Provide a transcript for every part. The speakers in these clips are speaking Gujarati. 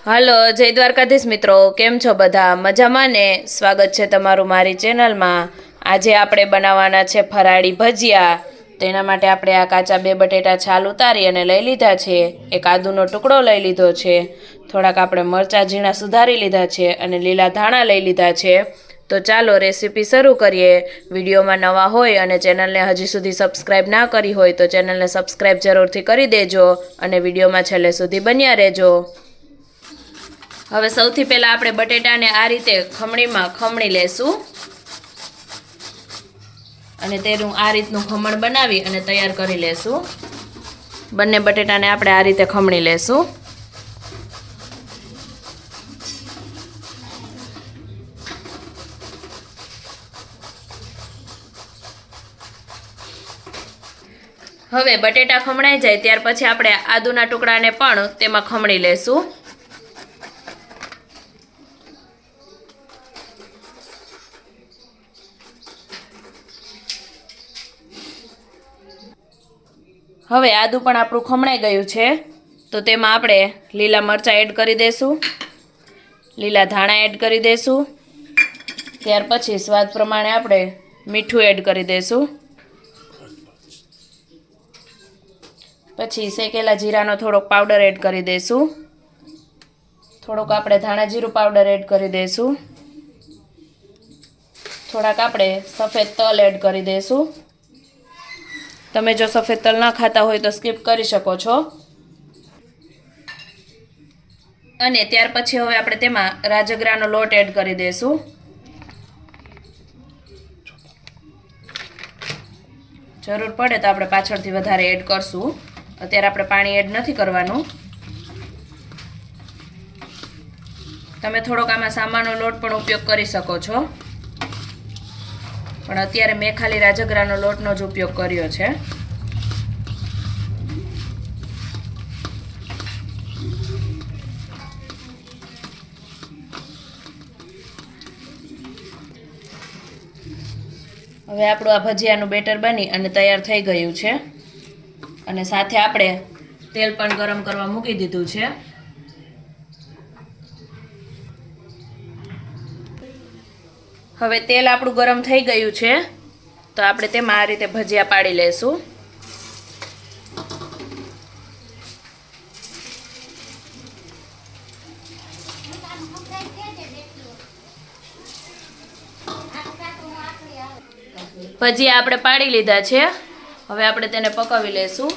હાલો જય દ્વારકાધીશ મિત્રો, કેમ છો બધા? મજામાં ને? સ્વાગત છે તમારું મારી ચેનલમાં। આજે આપણે બનાવવાના છે ફરાળી ભજીયા। તેના માટે આપણે આ કાચા 2 બટેટા છાલ ઉતારી અને લઈ લીધા છે। એક આદુનો ટુકડો લઈ લીધો છે। થોડાક આપણે મરચાં ઝીણા સુધારી લીધા છે અને લીલા ધાણા લઈ લીધા છે। તો ચાલો રેસીપી શરૂ કરીએ। વિડીયોમાં નવા હોય અને ચેનલને હજી સુધી સબસ્ક્રાઈબ ના કરી હોય તો ચેનલને સબસ્ક્રાઈબ જરૂરથી કરી દેજો અને વિડીયોમાં છેલ્લે સુધી બન્યા રહેજો। હવે સૌથી પહેલા આપણે બટેટાને આ રીતે ખમણીમાં ખમણી લેશું અને તેનું આ રીતનું ખમણ બનાવી અને તૈયાર કરી લેશું। બંને બટેટાને આપણે આ રીતે ખમણી લેશું। હવે બટેટા ખમણાઈ જાય ત્યાર પછી આપણે આદુના ટુકડાને પણ તેમાં ખમણી લેશું। હવે આદુ પણ આપણું ખમણાઈ ગયું છે તો તેમાં આપણે લીલા મરચાં એડ કરી દઈશું, લીલા ધાણા એડ કરી દઈશું। ત્યાર પછી સ્વાદ પ્રમાણે આપણે મીઠું એડ કરી દઈશું। પછી શેકેલા જીરાનો થોડોક પાવડર એડ કરી દઈશું। થોડોક આપણે ધાણા જીરું પાવડર એડ કરી દઈશું। થોડાક આપણે સફેદ તલ એડ કરી દઈશું। તમે જો સફેદ તલ ના ખાતા હોય તો સ્કીપ કરી શકો છો। અને ત્યાર પછી હવે આપણે તેમાં રાજગરાનો લોટ એડ કરી દઈશું। જરૂર પડે તો આપણે પાછળથી વધારે એડ કરશું। અત્યારે આપણે પાણી એડ નથી કરવાનું। તમે થોડોક આમાં સામાનો લોટ પણ ઉપયોગ કરી શકો છો, પણ અત્યારે મેં ખાલી રાજગરાનો લોટનો જ ઉપયોગ કર્યો છે। હવે આપણું આ ભજીયાનું બેટર બની અને તૈયાર થઈ ગયું છે અને સાથે આપણે તેલ પણ ગરમ કરવા મૂકી દીધું છે। હવે તેલ આપણું ગરમ થઈ ગયું છે તો આપણે તેમાં આ રીતે ભજીયા પાડી લેશું। ભજીયા આપણે પાડી લીધા છે। હવે આપણે તેને પકાવી લેશું।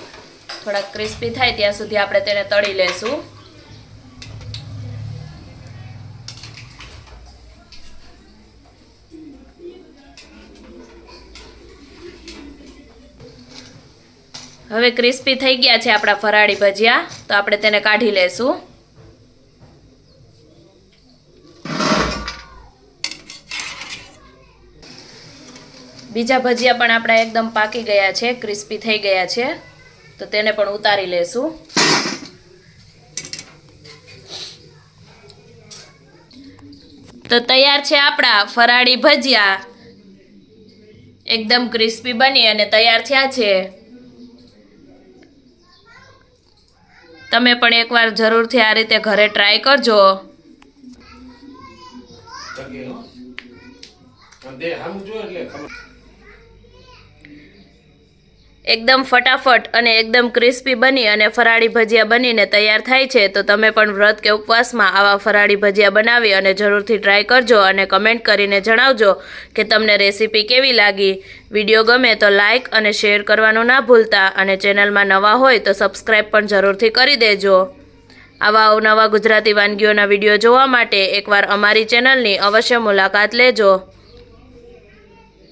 થોડાક ક્રિસ્પી થાય ત્યાં સુધી આપણે તેને તળી લેશું। હવે ક્રિસ્પી થઈ ગયા છે આપણા ફરાળી ભજીયા, તો આપણે તેને કાઢી લેશું। બીજા ભજીયા પણ આપણા એકદમ પાકી ગયા છે, ક્રિસ્પી થઈ ગયા છે, તો તેને પણ ઉતારી લેશું। તો તૈયાર છે આપણા ફરાળી ભજીયા, એકદમ ક્રિસ્પી બની અને તૈયાર થયા છે। તમે પણ એકવાર જરૂરથી આ રીતે ઘરે ટ્રાય કરજો। એકદમ ફટાફટ અને એકદમ ક્રિસ્પી બની અને ફરાળી ભજીયા બનીને તૈયાર થાય છે। તો તમે પણ વ્રત કે ઉપવાસમાં આવા ફરાળી ભજીયા બનાવી અને જરૂરથી ટ્રાય કરજો અને કમેન્ટ કરીને જણાવજો કે તમને રેસીપી કેવી લાગી। વિડીયો ગમે તો લાઇક અને શેર કરવાનું ના ભૂલતા અને ચેનલમાં નવા હોય તો સબસ્ક્રાઈબ પણ જરૂરથી કરી દેજો। આવા અવનવા ગુજરાતી વાનગીઓના વિડીયો જોવા માટે એકવાર અમારી ચેનલની અવશ્ય મુલાકાત લેજો।